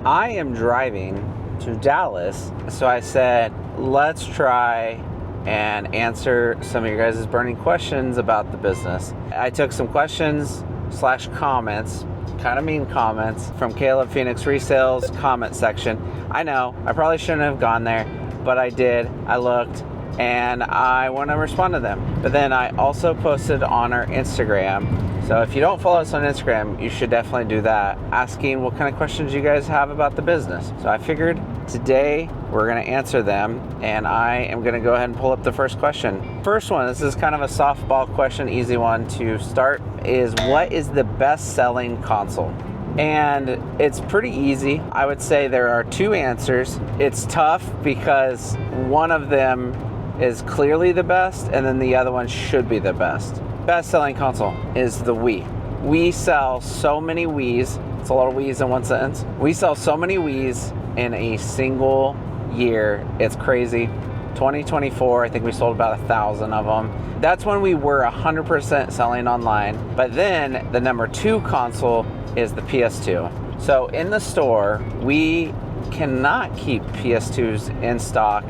I am driving to Dallas, so I said, let's try and answer some of your guys' burning questions about the business. I took some questions / comments, kind of mean comments, from Caleb Phoenix Resales comment section. I know, I probably shouldn't have gone there, but I did. I looked, and I want to respond to them. But then I also posted on our Instagram. So if you don't follow us on Instagram, you should definitely do that, asking what kind of questions you guys have about the business. So I figured today we're going to answer them, and I am going to go ahead and pull up the first question. First one, this is kind of a softball question, easy one to start, is what is the best-selling console? And it's pretty easy. I would say there are two answers. It's tough because one of them is clearly the best, and then the other one should be the best. Best-selling console is the Wii. We sell so many Wiis. It's a lot of Wiis in one sentence. We sell so many Wiis in a single year. It's crazy. 2024, I think we sold about 1,000 of them. That's when we were 100% selling online. But then the number 2 console is the PS2. So in the store, we cannot keep PS2s in stock.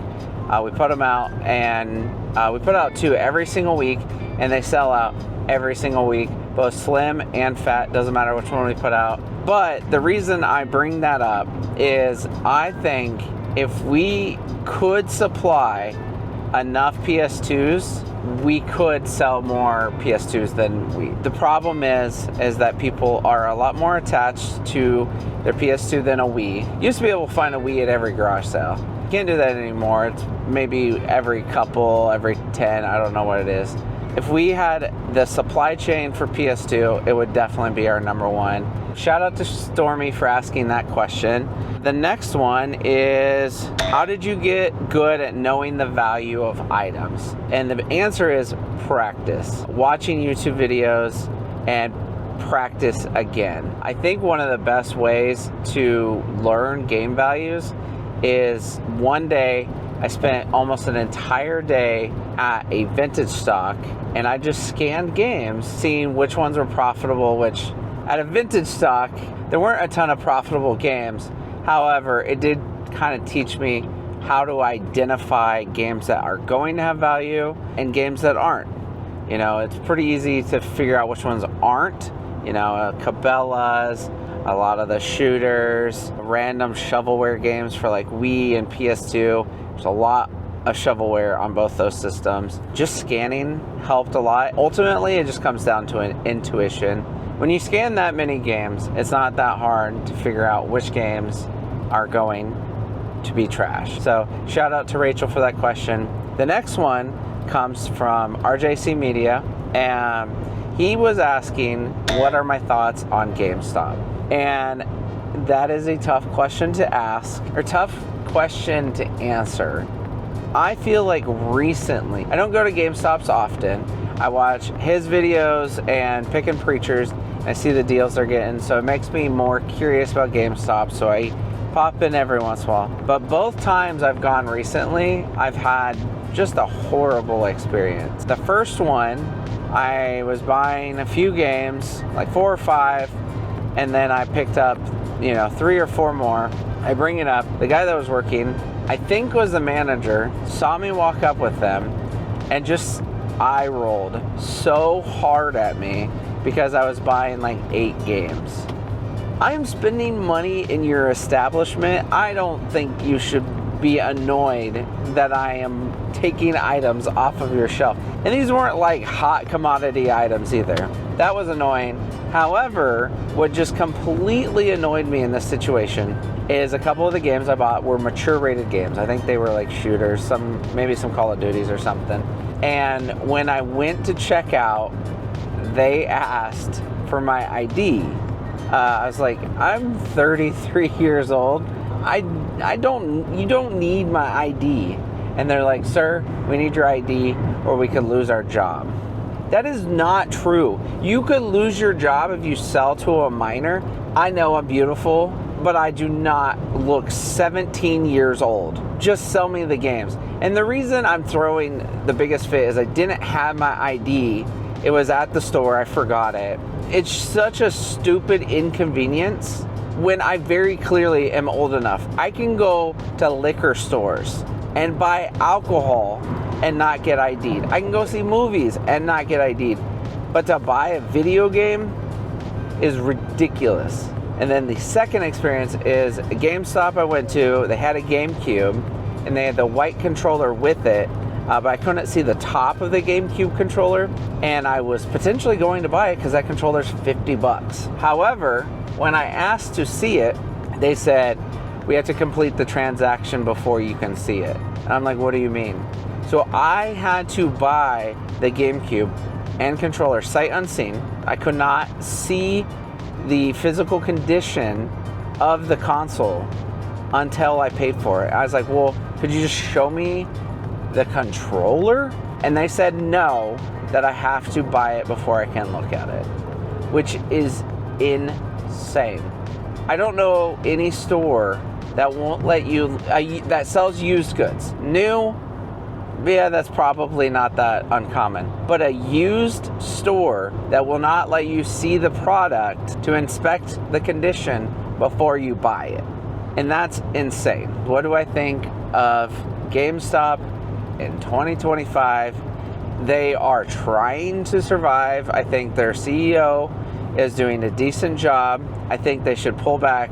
We put them out, and we put out 2 every single week, and they sell out every single week, both slim and fat, doesn't matter which one we put out. But the reason I bring that up is I think if we could supply enough PS2s, we could sell more PS2s than we. The problem is that people are a lot more attached to their PS2 than a Wii. You used to be able to find a Wii at every garage sale. Can't do that anymore. It's maybe every couple, every 10, I don't know what it is. If we had the supply chain for PS2, it would definitely be our number 1. Shout out to Stormy for asking that question. The next one is, how did you get good at knowing the value of items? And the answer is practice. Watching YouTube videos and practice again. I think one of the best ways to learn game values is one day I spent almost an entire day at a vintage stock, and I just scanned games, seeing which ones were profitable, which at a vintage stock, there weren't a ton of profitable games. However, it did kind of teach me how to identify games that are going to have value and games that aren't. You know, it's pretty easy to figure out which ones aren't. You know, Cabela's, a lot of the shooters, random shovelware games for like Wii and PS2. There's a lot of shovelware on both those systems. Just scanning helped a lot. Ultimately, it just comes down to an intuition. When you scan that many games, it's not that hard to figure out which games are going to be trash. So shout out to Rachel for that question. The next one comes from RJC Media, and he was asking, what are my thoughts on GameStop? And that is a tough question to ask, or tough question to answer. I feel like recently, I don't go to GameStops often. I watch his videos and Pickin' Preachers. I see the deals they're getting, so it makes me more curious about GameStop, so I pop in every once in a while. But both times I've gone recently, I've had just a horrible experience. The first one, I was buying a few games, like 4 or 5, and then I picked up, 3 or 4 more. I bring it up. The guy that was working, I think was the manager, saw me walk up with them and just eye rolled so hard at me because I was buying like 8 games. I am spending money in your establishment. I don't think you should be annoyed that I am taking items off of your shelf. And these weren't like hot commodity items either. That was annoying. However, what just completely annoyed me in this situation is a couple of the games I bought were mature rated games. I think they were like shooters, maybe some Call of Duties or something. And when I went to check out, they asked for my ID. I was like, I'm 33 years old. You don't need my ID. And they're like, sir, we need your ID or we could lose our job. That is not true. You could lose your job if you sell to a minor. I know I'm beautiful, but I do not look 17 years old. Just sell me the games. And the reason I'm throwing the biggest fit is I didn't have my ID. It was at the store, I forgot it. It's such a stupid inconvenience when I very clearly am old enough. I can go to liquor stores and buy alcohol and not get ID'd. I can go see movies and not get ID'd. But to buy a video game is ridiculous. And then the second experience is a GameStop I went to. They had a GameCube and they had the white controller with it, but I couldn't see the top of the GameCube controller, and I was potentially going to buy it because that controller's $50. However, when I asked to see it, they said, we have to complete the transaction before you can see it. And I'm like, what do you mean? So I had to buy the GameCube and controller sight unseen. I could not see the physical condition of the console until I paid for it. I was like, well, could you just show me the controller? And they said no, that I have to buy it before I can look at it, which is insane. I don't know any store that won't let you, that sells used goods. New, yeah, that's probably not that uncommon. But a used store that will not let you see the product to inspect the condition before you buy it. And that's insane. What do I think of GameStop in 2025? They are trying to survive. I think their CEO is doing a decent job. I think they should pull back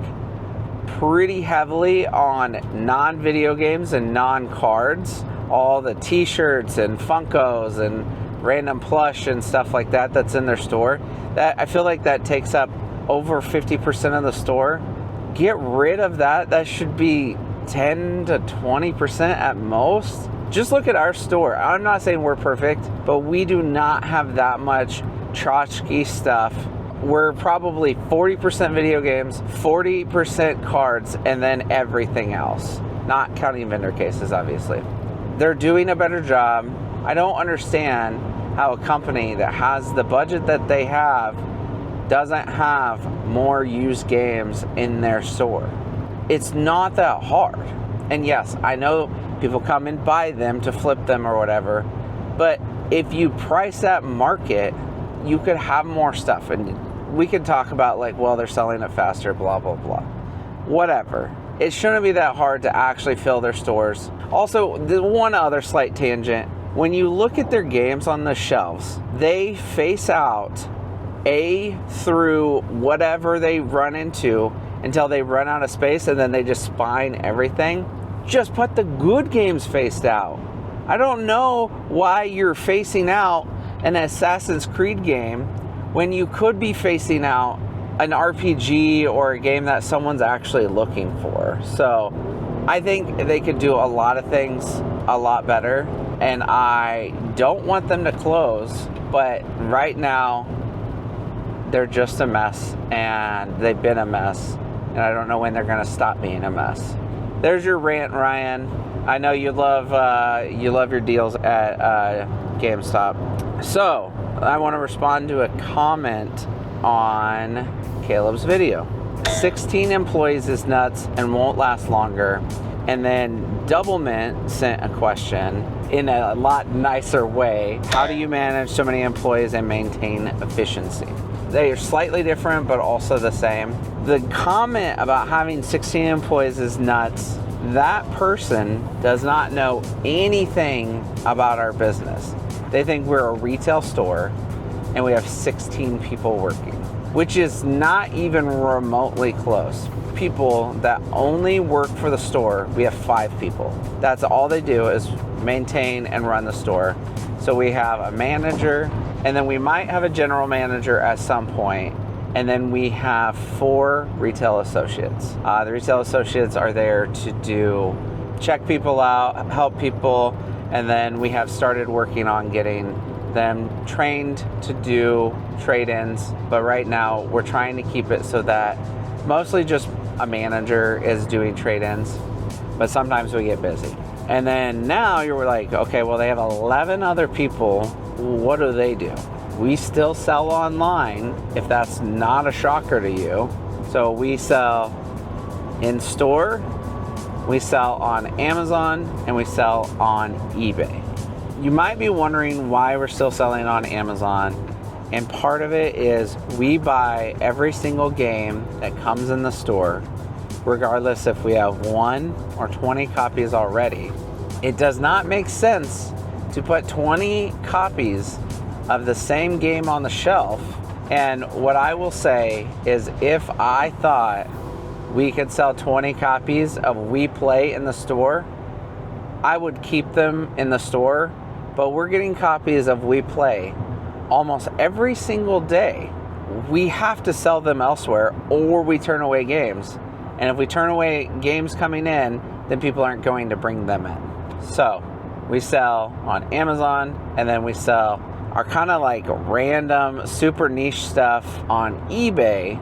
pretty heavily on non-video games and non-cards. All the t-shirts and Funkos and random plush and stuff like that that's in their store. That I feel like that takes up over 50% of the store. Get rid of that. That should be 10 to 20% at most. Just look at our store. I'm not saying we're perfect, but we do not have that much tchotchke stuff. We're probably 40% video games, 40% cards, and then everything else. Not counting vendor cases, obviously. They're doing a better job. I don't understand how a company that has the budget that they have doesn't have more used games in their store. It's not that hard. And yes, I know people come and buy them to flip them or whatever, but if you price that market, you could have more stuff. And we could talk about like, well, they're selling it faster, blah, blah, blah. Whatever. It shouldn't be that hard to actually fill their stores. Also, the one other slight tangent, when you look at their games on the shelves, they face out A through whatever they run into until they run out of space, and then they just spine everything. Just put the good games faced out. I don't know why you're facing out an Assassin's Creed game when you could be facing out an RPG or a game that someone's actually looking for. So I think they could do a lot of things a lot better, and I don't want them to close, but right now they're just a mess, and they've been a mess, and I don't know when they're gonna stop being a mess. There's your rant, Ryan. I know you love your deals at GameStop. So I want to respond to a comment on Caleb's video. 16 employees is nuts and won't last longer. And then Doublemint sent a question in a lot nicer way. How do you manage so many employees and maintain efficiency? They are slightly different, but also the same. The comment about having 16 employees is nuts. That person does not know anything about our business. They think we're a retail store and we have 16 people working, which is not even remotely close. People that only work for the store, we have 5 people. That's all they do is maintain and run the store. So we have a manager, and then we might have a general manager at some point, and then we have 4 retail associates. The retail associates are there to check people out, help people, and then we have started working on getting them trained to do trade-ins. But right now we're trying to keep it so that mostly just a manager is doing trade-ins, but sometimes we get busy. And then now you're like, okay, well, they have 11 other people. What do they do? We still sell online, if that's not a shocker to you. So we sell in store, we sell on Amazon, and we sell on eBay. You might be wondering why we're still selling on Amazon. And part of it is we buy every single game that comes in the store, regardless if we have 1 or 20 copies already. It does not make sense to put 20 copies of the same game on the shelf. And what I will say is, if I thought we could sell 20 copies of We Play in the store, I would keep them in the store. But we're getting copies of We Play almost every single day. We have to sell them elsewhere, or we turn away games. And if we turn away games coming in, then people aren't going to bring them in. So we sell on Amazon, and then we sell our kind of like random super niche stuff on eBay,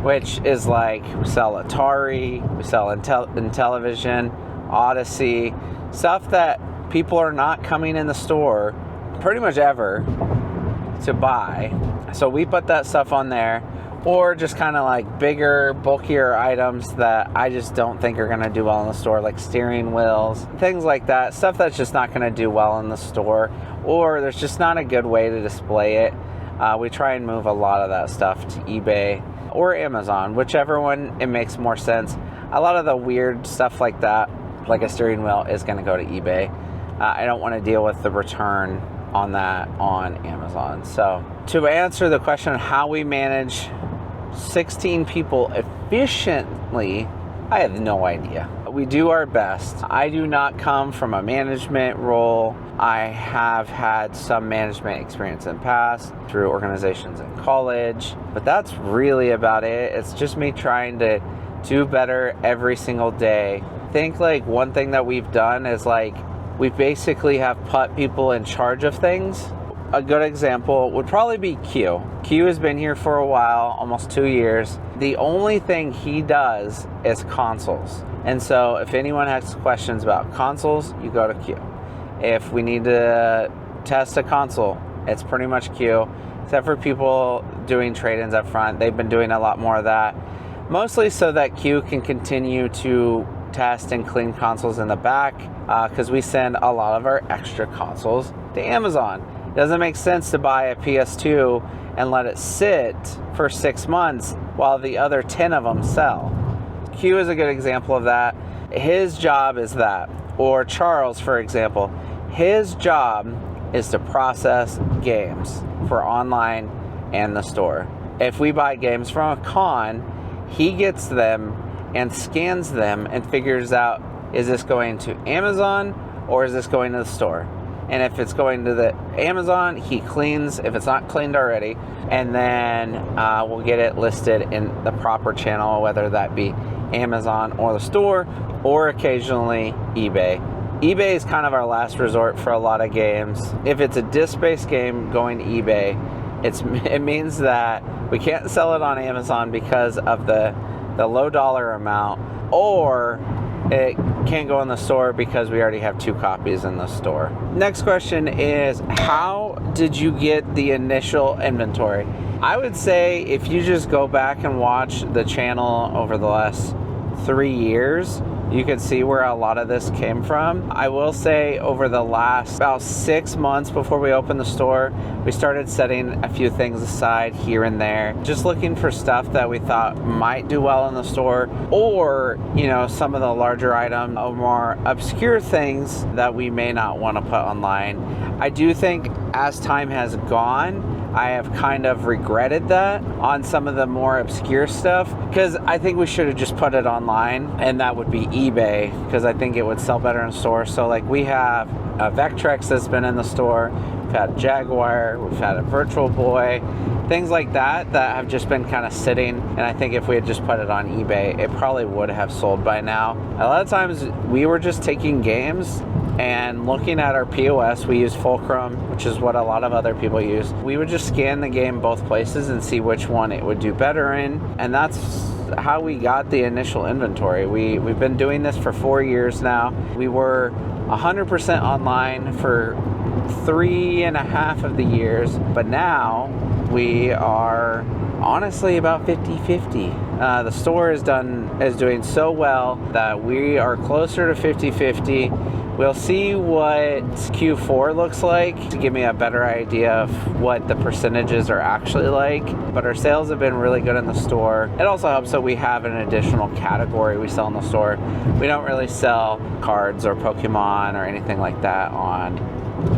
which is like, we sell Atari, we sell Intellivision, Odyssey, stuff that people are not coming in the store pretty much ever to buy. So we put that stuff on there, or just kind of like bigger, bulkier items that I just don't think are going to do well in the store, like steering wheels, things like that, stuff that's just not going to do well in the store, or there's just not a good way to display it. We try and move a lot of that stuff to eBay or Amazon, whichever one it makes more sense. A lot of the weird stuff like that, like a steering wheel, is going to go to eBay. I don't want to deal with the return on that on Amazon. So to answer the question on how we manage 16 people efficiently, I have no idea. We do our best. I do not come from a management role. I have had some management experience in the past through organizations in college, but that's really about it. It's just me trying to do better every single day. I think like one thing that we've done is like, we basically have put people in charge of things. A good example would probably be Q. Q has been here for a while, almost 2 years. The only thing he does is consoles. And so if anyone has questions about consoles, you go to Q. If we need to test a console, it's pretty much Q, except for people doing trade-ins up front. They've been doing a lot more of that, mostly so that Q can continue to test and clean consoles in the back, because we send a lot of our extra consoles to Amazon. It doesn't make sense to buy a PS2 and let it sit for 6 months while the other 10 of them sell. Q is a good example of that. His job is that. Or Charles, for example, his job is to process games for online and the store. If we buy games from a con, he gets them and scans them and figures out, is this going to Amazon or is this going to the store? And if it's going to the Amazon, he cleans, if it's not cleaned already, and then we'll get it listed in the proper channel, whether that be Amazon or the store, or occasionally eBay. eBay is kind of our last resort for a lot of games. If it's a disc-based game going to eBay, it means that we can't sell it on Amazon because of the low dollar amount, or it can't go in the store because we already have 2 copies in the store. Next question is, how did you get the initial inventory? I would say if you just go back and watch the channel over the last 3 years, you can see where a lot of this came from. I will say over the last about 6 months before we opened the store, we started setting a few things aside here and there, just looking for stuff that we thought might do well in the store, or, you know, some of the larger items or more obscure things that we may not want to put online. I do think as time has gone, I have kind of regretted that on some of the more obscure stuff, because I think we should have just put it online, and that would be eBay, because I think it would sell better in store. So like, we have a Vectrex that's been in the store, we've had a Jaguar, we've had a Virtual Boy, things like that that have just been kind of sitting, and I think if we had just put it on eBay, it probably would have sold by now. A lot of times we were just taking games and looking at our POS. We use Fulcrum, which is what a lot of other people use. We would just scan the game both places and see which one it would do better in, and that's how we got the initial inventory. We've been doing this for 4 years now. We were 100% online for 3.5 of the years, but now we are honestly about 50-50. The store is doing so well that we are closer to 50-50. We'll see what Q4 looks like to give me a better idea of what the percentages are actually like. But our sales have been really good in the store. It also helps that we have an additional category we sell in the store. We don't really sell cards or Pokemon or anything like that on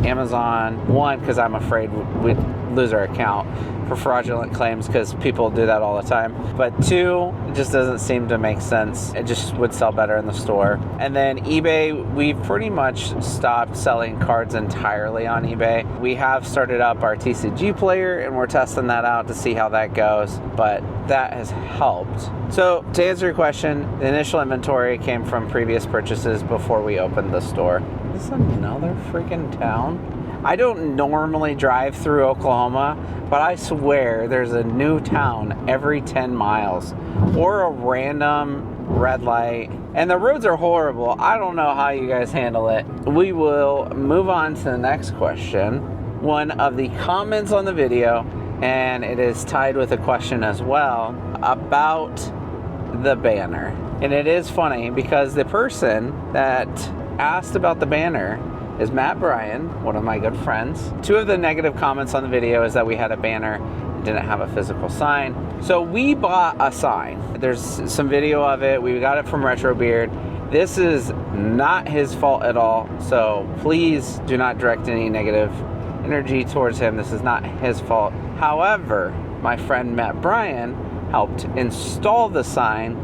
Amazon. One, because I'm afraid we'd lose our account for fraudulent claims, because people do that all the time. But two, it just doesn't seem to make sense. It just would sell better in the store. And then eBay, we've pretty much stopped selling cards entirely on eBay. We have started up our TCG player, and we're testing that out to see how that goes, but that has helped. So to answer your question, the initial inventory came from previous purchases before we opened the store. Is this another freaking town? I don't normally drive through Oklahoma, but I swear there's a new town every 10 miles or a random red light. And the roads are horrible. I don't know how you guys handle it. We will move on to the next question. One of the comments on the video, and it is tied with a question as well, about the banner. And it is funny because the person that asked about the banner is Matt Bryan, one of my good friends. Two of the negative comments on the video is that we had a banner and didn't have a physical sign. So we bought a sign. There's some video of it. We got it from Retro Beard. This is not his fault at all. So please do not direct any negative energy towards him. This is not his fault. However, my friend Matt Bryan helped install the sign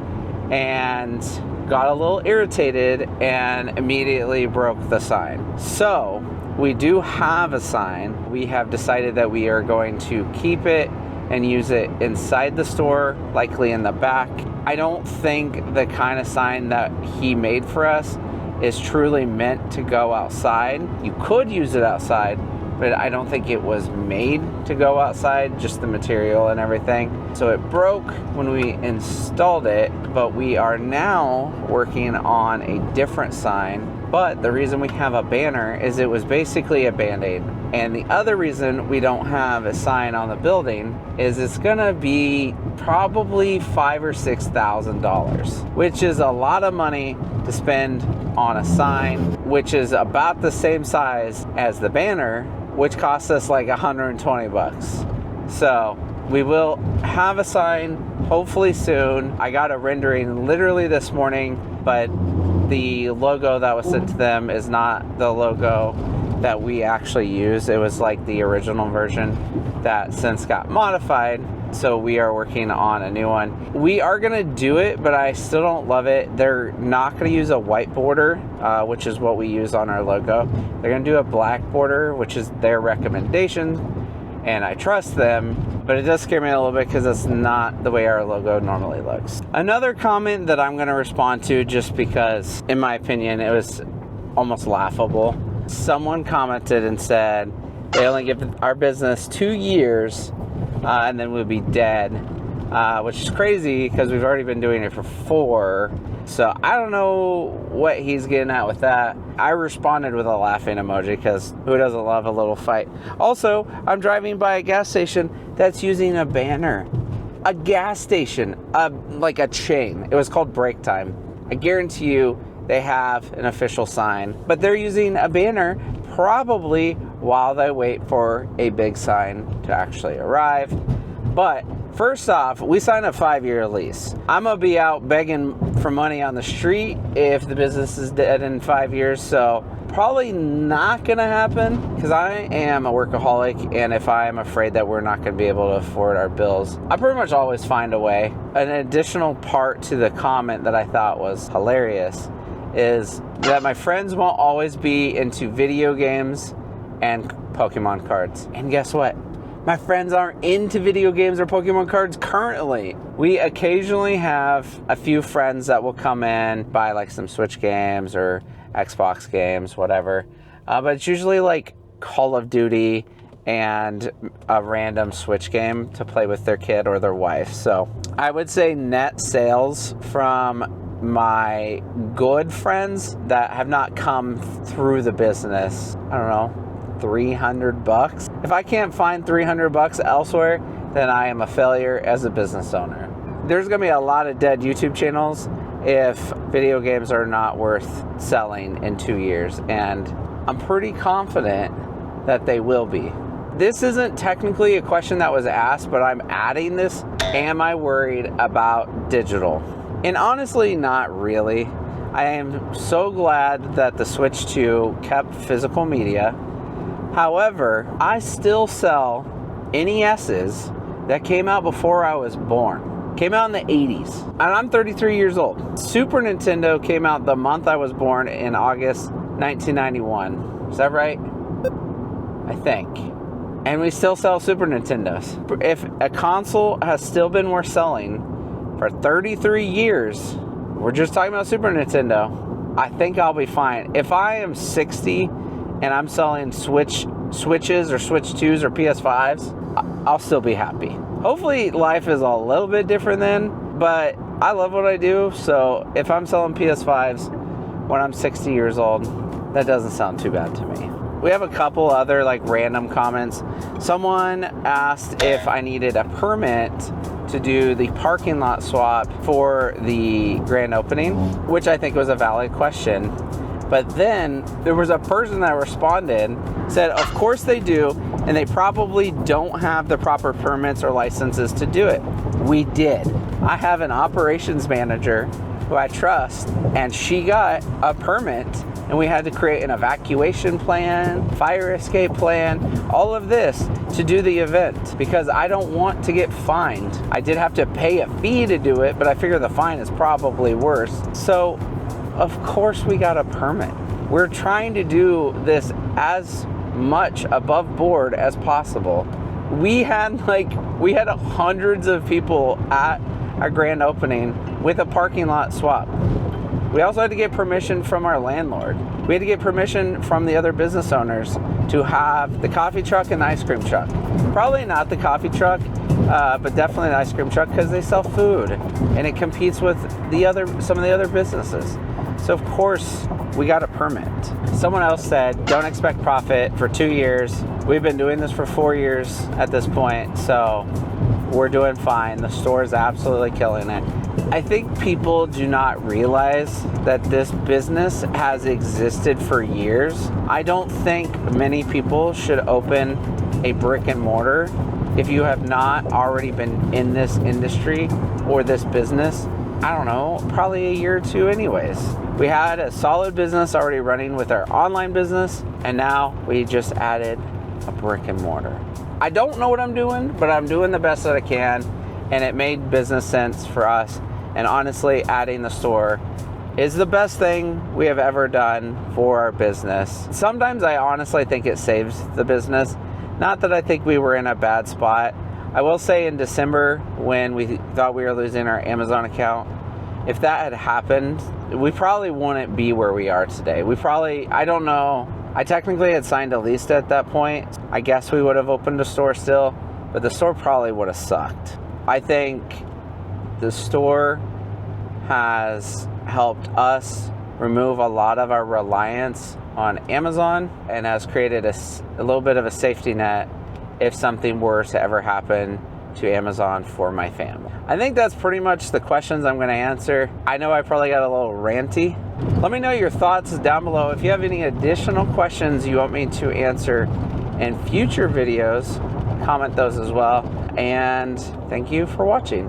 and got a little irritated and immediately broke the sign. So we do have a sign. We have decided that we are going to keep it and use it inside the store, likely in the back. I don't think the kind of sign that he made for us is truly meant to go outside. You could use it outside, but I don't think it was made to go outside, just the material and everything. So it broke when we installed it, but we are now working on a different sign. But the reason we have a banner is it was basically a Band-Aid. And the other reason we don't have a sign on the building is it's gonna be probably $5,000 or $6,000, which is a lot of money to spend on a sign, which is about the same size as the banner, which costs us like 120 bucks. So we will have a sign hopefully soon. I got a rendering literally this morning, but the logo that was sent to them is not the logo that we actually use. It was like the original version that since got modified. So we are working on a new one. We are gonna do it, but I still don't love it. They're not gonna use a white border, which is what we use on our logo. They're gonna do a black border, which is their recommendation, and I trust them, but it does scare me a little bit because it's not the way our logo normally looks. Another comment that I'm gonna respond to, just because, in my opinion, it was almost laughable. Someone commented and said, they only give our business 2 years and then we'll be dead, which is crazy because we've already been doing it for 4. So I don't know what he's getting at with that. I responded with a laughing emoji because who doesn't love a little fight? Also, I'm driving by a gas station that's using a banner. A gas station, like a chain. It was called Break Time. I guarantee you they have an official sign, but they're using a banner probably while they wait for a big sign to actually arrive. But first off, we signed a 5-year lease. I'm gonna be out begging for money on the street if the business is dead in 5 years, so probably not gonna happen because I am a workaholic, and if I am afraid that we're not gonna be able to afford our bills, I pretty much always find a way. An additional part to the comment that I thought was hilarious is that my friends won't always be into video games and Pokemon cards. And guess what? My friends aren't into video games or Pokemon cards currently. We occasionally have a few friends that will come in, buy like some Switch games or Xbox games, whatever. But it's usually like Call of Duty and a random Switch game to play with their kid or their wife. So I would say net sales from my good friends that have not come through the business, I don't know, 300 bucks. If I can't find 300 bucks elsewhere, then I am a failure as a business owner. There's gonna be a lot of dead YouTube channels if video games are not worth selling in 2 years, and I'm pretty confident that they will be. This isn't technically a question that was asked, but I'm adding this. Am I worried about digital? And honestly, not really. I am so glad that the Switch 2 kept physical media. However, I still sell NESs that came out before I was born. Came out in the 80s, and I'm 33 years old. Super Nintendo came out the month I was born in August 1991. Is that right? I think. And we still sell Super Nintendos. If a console has still been worth selling for 33 years, we're just talking about Super Nintendo, I think I'll be fine. If I am 60 and I'm selling Switches or Switch 2s or PS5s, I'll still be happy. Hopefully life is a little bit different then, but I love what I do, so if I'm selling PS5s when I'm 60 years old, that doesn't sound too bad to me. We have a couple other like random comments. Someone asked if I needed a permit to do the parking lot swap for the grand opening, which I think was a valid question. But then there was a person that responded, said, of course they do, and they probably don't have the proper permits or licenses to do it. We did. I have an operations manager who I trust, and she got a permit, and we had to create an evacuation plan, fire escape plan, all of this to do the event because I don't want to get fined. I did have to pay a fee to do it, but I figure the fine is probably worse. So of course we got a permit. We're trying to do this as much above board as possible. We had hundreds of people at our grand opening with a parking lot swap. We also had to get permission from our landlord. We had to get permission from the other business owners to have the coffee truck and the ice cream truck. Probably not the coffee truck, but definitely the ice cream truck because they sell food and it competes with some of the other businesses. So of course we got a permit. Someone else said, don't expect profit for 2 years. We've been doing this for 4 years at this point, so we're doing fine. The store is absolutely killing it. I think people do not realize that this business has existed for years. I don't think many people should open a brick and mortar if you have not already been in this industry or this business, I don't know, probably a year or two anyways. We had a solid business already running with our online business, and now we just added a brick and mortar. I don't know what I'm doing, but I'm doing the best that I can, and it made business sense for us. And honestly, adding the store is the best thing we have ever done for our business. Sometimes I honestly think it saves the business. Not that I think we were in a bad spot. I will say in December, when we thought we were losing our Amazon account, if that had happened, we probably wouldn't be where we are today. I don't know. I technically had signed a lease at that point. I guess we would have opened a store still, but the store probably would have sucked. I think the store has helped us remove a lot of our reliance on Amazon and has created a little bit of a safety net if something were to ever happen to Amazon for my family. I think that's pretty much the questions I'm going to answer. I know I probably got a little ranty. Let me know your thoughts down below. If you have any additional questions you want me to answer in future videos, comment those as well. And thank you for watching.